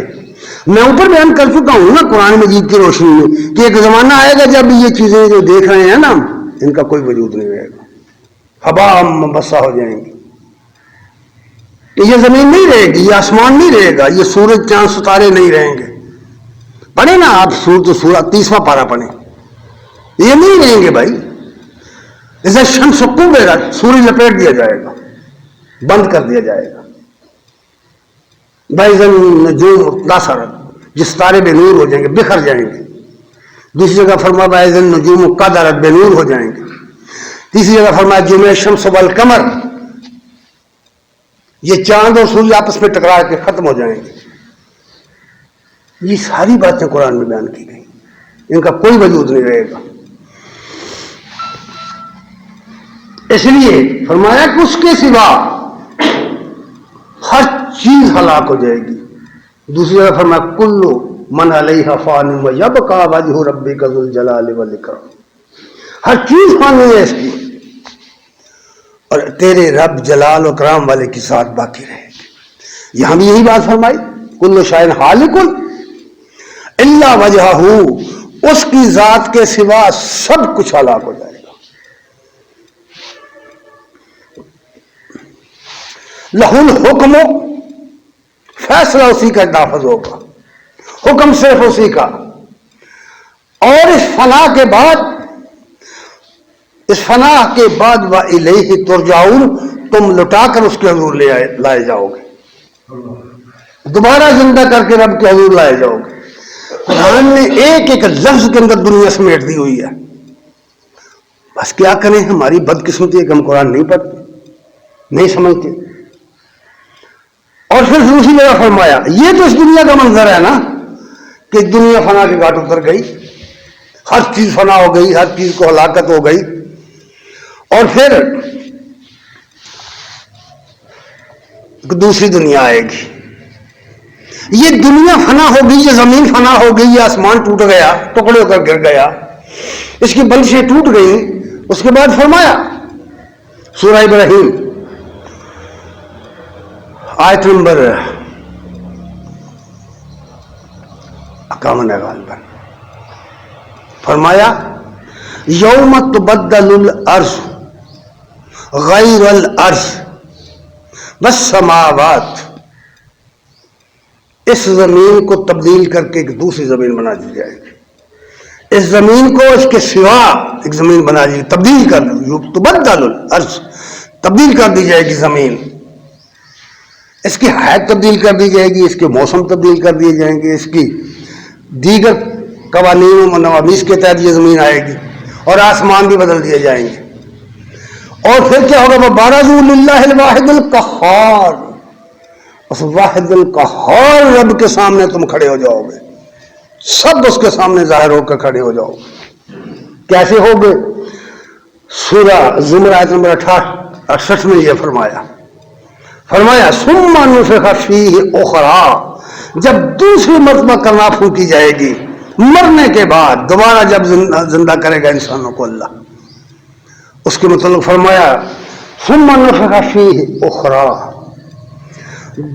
میں اوپر بیان کر چکا ہوں نا قرآن مجید کی روشنی میں کہ ایک زمانہ آئے گا جب یہ چیزیں جو دیکھ رہے ہیں نا ان کا کوئی وجود نہیں رہے گا, ہوا مبثہ ہو جائیں گی. یہ زمین نہیں رہے گی, یہ آسمان نہیں رہے گا, یہ سورج چاند ستارے نہیں رہیں گے. پڑھیں نا آپ سورہ 30واں پارہ پڑھیں, یہ نہیں رہیں گے بھائی. جیسے شمس کوبرت, سورج لپیٹ دیا جائے گا, بند کر دیا جائے گا. نجوم کاسرت, جس تارے بے نور ہو جائیں گے, بکھر جائیں گے. دوسری جگہ فرما بائزن نجوم قدرت, بے نور ہو جائیں گے. تیسری جگہ فرمایا جمع شمس والقمر, یہ چاند اور سورج آپس میں ٹکرا کے ختم ہو جائیں گے. یہ ساری باتیں قرآن میں بیان کی گئی, ان کا کوئی وجود نہیں رہے گا. اس لیے فرمایا کہ اس کے سوا ہر چیز ہلاک ہو جائے گی. دوسری جگہ فرمایا کلو من علیہا فان ویبقا وجہ ربک ذو الجلال والاکرام, ہر چیز فانی ہے اس کی اور تیرے رب جلال و کرام والے کے ساتھ باقی رہے گی. یہاں بھی یہی بات فرمائی کل شیء خالق الا وجہہ, اس کی ذات کے سوا سب کچھ ہلاک ہو جائے گا. لہ الحکم, فیصلہ اسی کا نافذ ہوگا, حکم صرف اسی کا. اور اس فنا کے بعد وَإِلَيْهِ تُرْجَعُونَ, تم لٹا کر اس کے حضور لائے جاؤ گے, دوبارہ زندہ کر کے رب کے حضور لائے جاؤ گے. قرآن نے ایک ایک لفظ کے اندر دنیا سمیٹ دی ہوئی ہے. بس کیا کریں, ہماری بدقسمتی ہے کہ ہم قرآن نہیں پڑھتے, نہیں سمجھتے. اور پھر دوسری جگہ فرمایا, یہ تو اس دنیا کا منظر ہے نا کہ دنیا فنا کے گھاٹ اتر گئی, ہر چیز فنا ہو گئی, ہر چیز کو ہلاکت ہو گئی. اور پھر ایک دوسری دنیا آئے گی. یہ دنیا فنا ہوگی، یہ زمین فنا ہوگی، یہ آسمان ٹوٹ گیا، ٹکڑے ہو کر گر گیا، اس کی بلشیں ٹوٹ گئیں. اس کے بعد فرمایا سورہ ابراہیم آیت نمبر 51 غالباً، فرمایا یوم تبدل الارض غیر الارض والسماوات، اس زمین کو تبدیل کر کے ایک دوسری زمین بنا دی جائے گی. اس زمین کو اس کے سوا ایک زمین بنا دی، تبدیل کر دی. تبدل الارض، تبدیل کر دی جائے گی زمین. اس کی حیت تبدیل کر دی جائے گی، اس کے موسم تبدیل کر دیے جائیں گے، اس کی دیگر قوانین و نوامیس کے تحت یہ زمین آئے گی، اور آسمان بھی بدل دیے جائیں گے. اور پھر کیا ہوگا؟ وَبَارَزُوا لِلَّهِ الْوَاحِدِ الْقَهَّارِ، اس واحد القہار رب کے سامنے تم کھڑے ہو جاؤ گے، سب اس کے سامنے ظاہر ہو کر کھڑے ہو جاؤ گے. کیسے ہوگے؟ سورہ زمر آیت نمبر 68 میں یہ فرمایا ثم نفخ فیہ اخری، جب دوسری مرتبہ کرنا پھونکی جائے گی، مرنے کے بعد دوبارہ جب زندہ کرے گا انسانوں کو اللہ. اس کے متعلق فرمایا ثم نفخ فیہ اخری،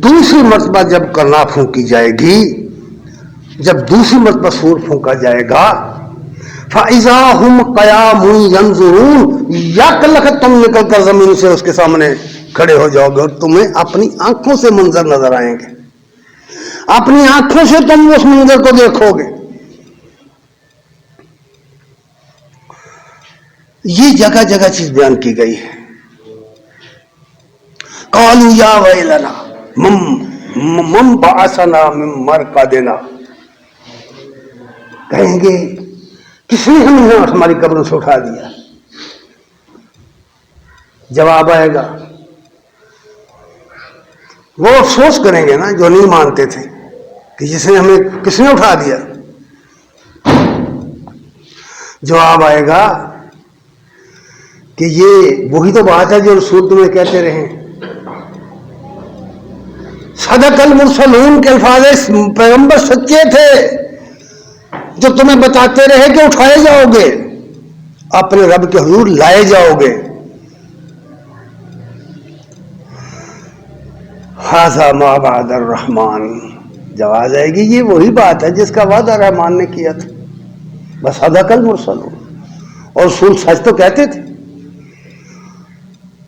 دوسری مرتبہ جب کرنا پھونکی جائے گی، جب دوسری مرتبہ سور پھونکا جائے گا، فَإِذَا هُمْ قِيَامٌ يَنظُرُونَ، یک لخت تم نکل کر زمین سے اس کے سامنے کھڑے ہو جاؤ گے، اور تمہیں اپنی آنکھوں سے منظر نظر آئیں گے، اپنی آنکھوں سے تم اس منظر کو دیکھو گے. یہ جگہ جگہ چیز بیان کی گئی ہے. قَالُوا يَا وَيْلَنَا من بعثنا من مرقدنا، کہیں گے کس نے ہماری قبروں سے اٹھا دیا. جواب آئے گا، وہ افسوس کریں گے نا جو نہیں مانتے تھے کہ جس نے ہمیں کس نے اٹھا دیا. جواب آئے گا کہ یہ وہی تو بات ہے جو رسول تمہیں کہتے رہے. صدق المرسلون کے الفاظ، پیغمبر سچے تھے جو تمہیں بتاتے رہے کہ اٹھائے جاؤ گے، اپنے رب کے حضور لائے جاؤ گے. ھذا ما وعد الرحمن، جواز آئے گی یہ وہی بات ہے جس کا وعدہ رحمان نے کیا تھا. بس صدق المرسلون، اور رسول سچ تو کہتے تھے.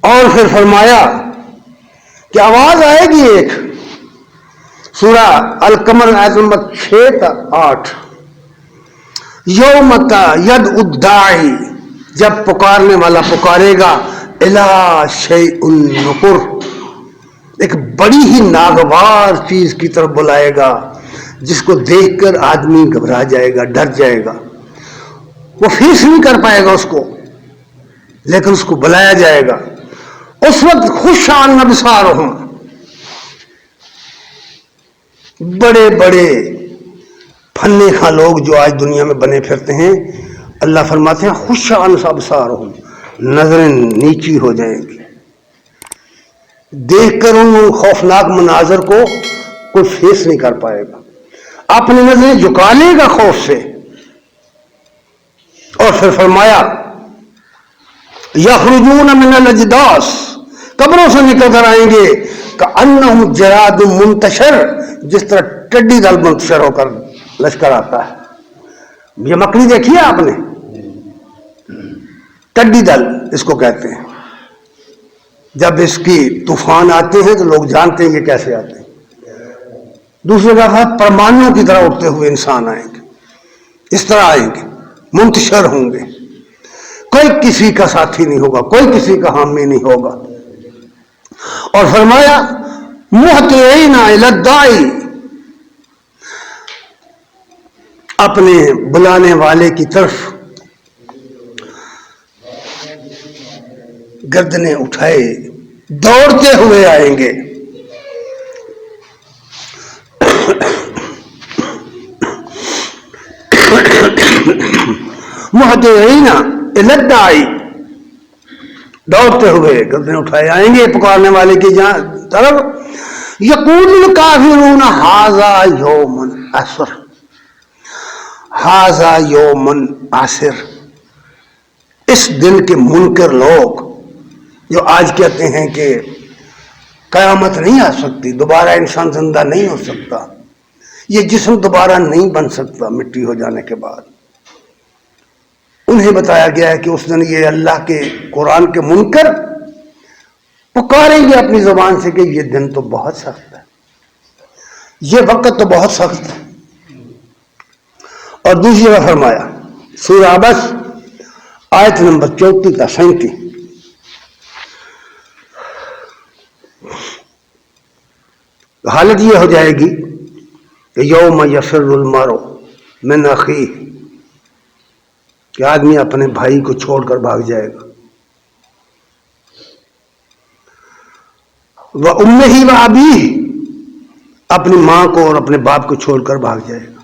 اور پھر فرمایا کہ آواز آئے گی ایک، سورہ القمر آیت نمبر 6 تا 8، یوم ید الداعی، جب پکارنے والا پکارے گا، الی شیء نکر، ایک بڑی ہی ناگوار چیز کی طرف بلائے گا جس کو دیکھ کر آدمی گھبرا جائے گا، ڈر جائے گا. وہ فیس نہیں کر پائے گا اس کو، لیکن اس کو بلایا جائے گا. اس وقت خوش عن ابصارہم، بڑے بڑے پھنے خاں لوگ جو آج دنیا میں بنے پھرتے ہیں، اللہ فرماتے ہیں خوش عن ابصارہم، نظریں نیچی ہو جائیں گی. دیکھ کر ان خوفناک مناظر کو کوئی فیس نہیں کر پائے گا، اپنی نظریں جھکا لے گا خوف سے. اور پھر فرمایا یخرجون من الاجداث، قبروں سے نکل کر آئیں گے، کأنہم جراد منتشر، جس طرح ٹڈی دل منتشر ہو کر لشکر آتا ہے. یہ مکڑی دیکھی ہے آپ نے؟ ٹڈی دل اس کو کہتے ہیں. جب اس کی طوفان آتے ہیں تو لوگ جانتے ہیں یہ کیسے آتے ہیں. دوسری دفعہ پرمانوں کی طرح اٹھتے ہوئے انسان آئیں گے، اس طرح آئیں گے، منتشر ہوں گے، کوئی کسی کا ساتھی نہیں ہوگا، کوئی کسی کا حامی نہیں ہوگا. اور فرمایا مہطعین الی الداعی، اپنے بلانے والے کی طرف گردنیں اٹھائے دوڑتے ہوئے آئیں گے. مہطعین الی الداعی، دوڑتے ہوئے گردنیں اٹھائے آئیں گے پکارنے والے کی طرف. یقول الکافرون ھذا یوم عسر، ھذا یوم عسر، اس دن کے منکر لوگ جو آج کہتے ہیں کہ قیامت نہیں آ سکتی، دوبارہ انسان زندہ نہیں ہو سکتا، یہ جسم دوبارہ نہیں بن سکتا مٹی ہو جانے کے بعد، انہیں بتایا گیا ہے کہ اس دن یہ اللہ کے قرآن کے منکر پکاریں گے اپنی زبان سے کہ یہ دن تو بہت سخت ہے، یہ وقت تو بہت سخت ہے۔ اور دوسری جگہ فرمایا سورہ عبس آیت نمبر 34 تا 37، حالت یہ ہو جائے گی کہ یوم یفر المرء من اخیہ، کہ آدمی اپنے بھائی کو چھوڑ کر بھاگ جائے گا، وَأُمِّهِ وَأَبِيهِ، اپنی ماں کو اور اپنے باپ کو چھوڑ کر بھاگ جائے گا،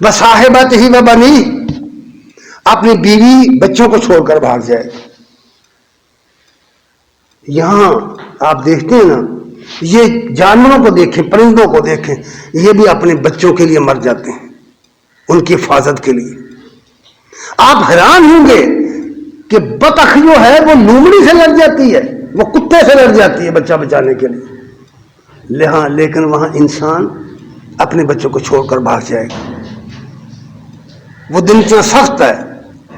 وَصَاحِبَتِهِ وَبَنِيهِ، اپنی بیوی بچوں کو چھوڑ کر بھاگ جائے گا۔ یہاں آپ دیکھتے ہیں نا، یہ جانوروں کو دیکھیں، پرندوں کو دیکھیں، یہ بھی اپنے بچوں کے لیے مر جاتے ہیں، ان کی حفاظت کے لیے۔ آپ حیران ہوں گے کہ بطخ جو ہے وہ لومڑی سے لڑ جاتی ہے، وہ کتے سے لڑ جاتی ہے بچہ بچانے کے لیے، لیکن وہاں انسان اپنے بچوں کو چھوڑ کر بھاگ جائے گا۔ وہ دن اتنا سخت ہے،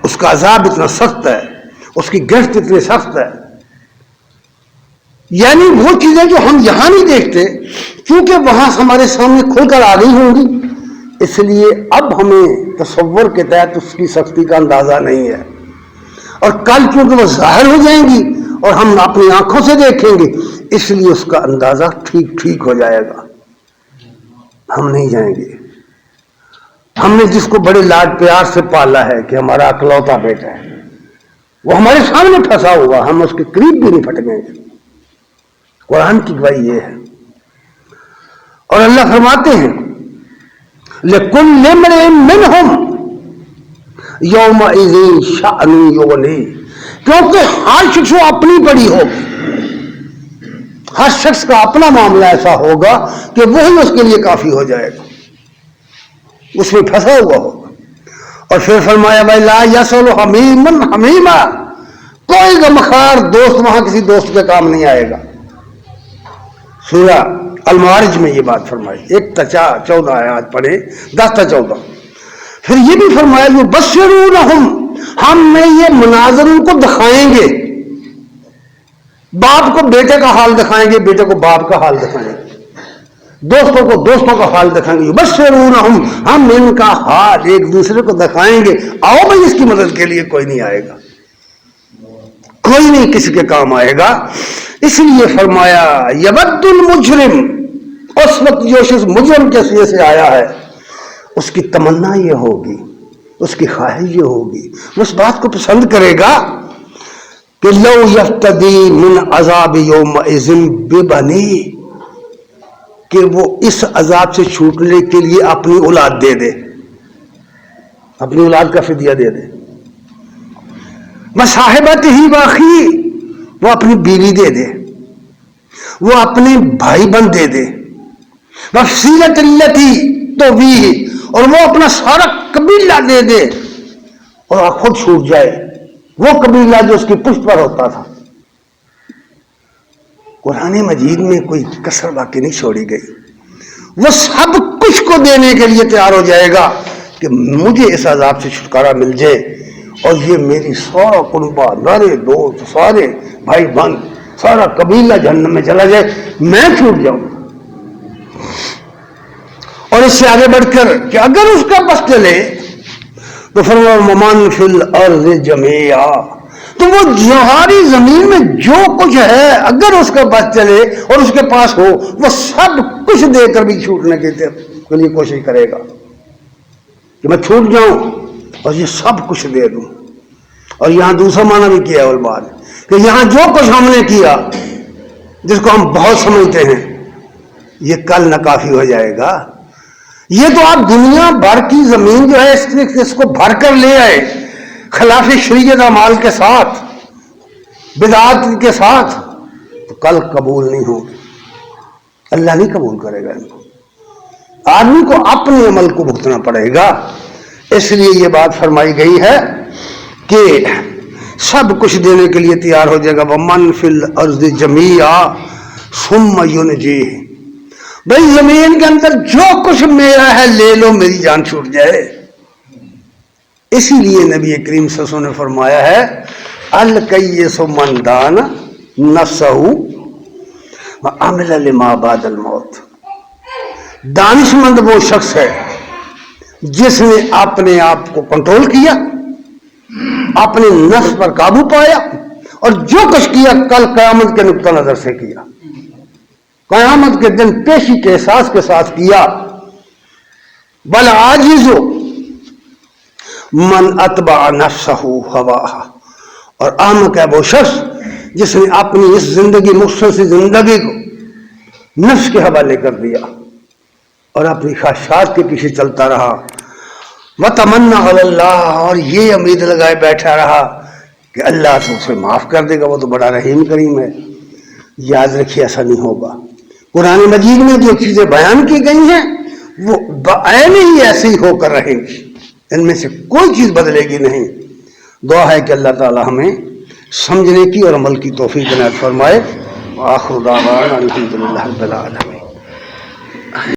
اس کا عذاب اتنا سخت ہے، اس کی گرفت اتنی سخت ہے، یعنی وہ چیزیں جو ہم یہاں نہیں دیکھتے کیونکہ وہاں ہمارے سامنے کھل کر آ گئی ہوں گی، اس لیے اب ہمیں تصور کے تحت اس کی سختی کا اندازہ نہیں ہے، اور کل چونکہ وہ ظاہر ہو جائیں گی اور ہم اپنی آنکھوں سے دیکھیں گے، اس لیے اس کا اندازہ ٹھیک ہو جائے گا۔ ہم نہیں جائیں گے، ہم نے جس کو بڑے لاڈ پیار سے پالا ہے کہ ہمارا اکلوتا بیٹا ہے، وہ ہمارے سامنے پھنسا ہوا، ہم اس کے قریب بھی نہیں پھٹکیں گے۔ قرآن کی گواہی یہ ہے۔ اور اللہ فرماتے ہیں لِكُلِّ امْرِئٍ مِّنْهُمْ يَوْمَئِذٍ شَأْنٌ يُغْنِيهِ، کیونکہ ہر شخص کو اپنی پڑی ہوگی، ہر شخص کا اپنا معاملہ ایسا ہوگا کہ وہی اس کے لیے کافی ہو جائے گا، اس میں پھنسا ہوا ہوگا۔ اور پھر فرمایا بھائی لا یسأل حمیم حمیما، کوئی غمخوار دوست وہاں کسی دوست کے کام نہیں آئے گا۔ سورہ المعارج میں یہ بات فرمائی، 1 تا 14 آیات پڑھے، 10 تا 14۔ پھر یہ بھی فرمایا یبشرونہم، ہم نے یہ مناظر ان کو دکھائیں گے، باپ کو بیٹے کا حال دکھائیں گے، بیٹے کو باپ کا حال دکھائیں گے، دوستوں کو دوستوں کا حال دکھائیں گے، یبشرونہم، ہم ان کا حال ایک دوسرے کو دکھائیں گے، آؤ بھائی اس کی مدد کے لیے کوئی نہیں آئے گا، کوئی نہیں کسی کے کام آئے گا۔ اس لیے فرمایا یود المجرم، اس وقت جو شخص مجرم کے سینے سے آیا ہے اس کی تمنا یہ ہوگی، اس کی خواہش یہ ہوگی، وہ اس بات کو پسند کرے گا کہ لو یفتدی من عذاب یومئذ ببنی، کہ وہ اس عذاب سے چھوٹنے کے لیے اپنی اولاد دے دے، اپنی اولاد کا فدیہ دے دے، وصاحبتہ واخی، وہ اپنی بیوی دے دے، وہ اپنے بھائی بند دے دے، وفصیلۃ التی تؤویہ، اور وہ اپنا سارا قبیلہ دے دے اور خود چھوٹ جائے، وہ قبیلہ جو اس کی پشت پر ہوتا تھا۔ قرآن مجید میں کوئی کسر باقی نہیں چھوڑی گئی، وہ سب کچھ کو دینے کے لیے تیار ہو جائے گا کہ مجھے اس عذاب سے چھٹکارا مل جائے، اور یہ میری سارا کنبہ، سارے دوست، سارے بھائی بہن، سارا قبیلہ جہنم میں چلا جائے، میں چھوٹ جاؤں۔ اور اس سے آگے بڑھ کر کہ اگر اس کا بس چلے تو فرمایا ومن فی الارض جمیعا، تو وہ جوہری زمین میں جو کچھ ہے اگر اس کا بس چلے اور اس کے پاس ہو، وہ سب کچھ دے کر بھی چھوٹنے کے لیے کوشش کرے گا کہ میں چھوٹ جاؤں اور یہ سب کچھ دے دوں۔ اور یہاں دوسرا معنی بھی کیا ہے علماء نے کہ یہاں جو کچھ ہم نے کیا جس کو ہم بہت سمجھتے ہیں یہ کل ناکافی ہو جائے گا۔ یہ تو آپ دنیا بھر کی زمین جو ہے اس کو بھر کر لے آئے خلاف شریعت اعمال کے ساتھ، بدعات کے ساتھ، تو کل قبول نہیں ہوگی، اللہ نہیں قبول کرے گا ان کو. آدمی کو اپنے عمل کو بھگتنا پڑے گا. اس لیے یہ بات فرمائی گئی ہے کہ سب کچھ دینے کے لیے تیار ہو جائے گا. وَمَنْ فِي الْأَرْضِ جَمِيعًا ثُمَّ يُنْجِيهِ. بھائی زمین کے اندر جو کچھ میرا ہے لے لو، میری جان چھوٹ جائے. اسی لیے نبی کریم صلی اللہ علیہ وسلم نے فرمایا ہے الکیس من دان نفسہ وعمل لما بعد الموت. دانش مند وہ شخص ہے جس نے اپنے آپ کو کنٹرول کیا، اپنے نفس پر قابو پایا، اور جو کچھ کیا کل قیامت کے نقطہ نظر سے کیا، قیامت کے دن پیشی کے احساس کے ساتھ کیا. والعاجز من اتبع نفسہ ہواہا. اور احمق ہے وہ شخص جس نے اپنی اس زندگی مختصر سی زندگی کو نفس کے حوالے کر دیا اور اپنی خواہشات کے پیچھے چلتا رہا. وتمنا علی اللہ. اور یہ امید لگائے بیٹھا رہا کہ اللہ تو اسے معاف کر دے گا، وہ تو بڑا رحیم کریم ہے. یاد رکھیے ایسا نہیں ہوگا. قرآن مجید میں جو چیزیں بیان کی گئی ہیں وہ بعین ہی ایسی ہو کر رہیں گی، ان میں سے کوئی چیز بدلے گی نہیں. دعا ہے کہ اللہ تعالی ہمیں سمجھنے کی اور عمل کی توفیق عنایت فرمائے. وآخر دعوانا الحمدللہ رب العالمین.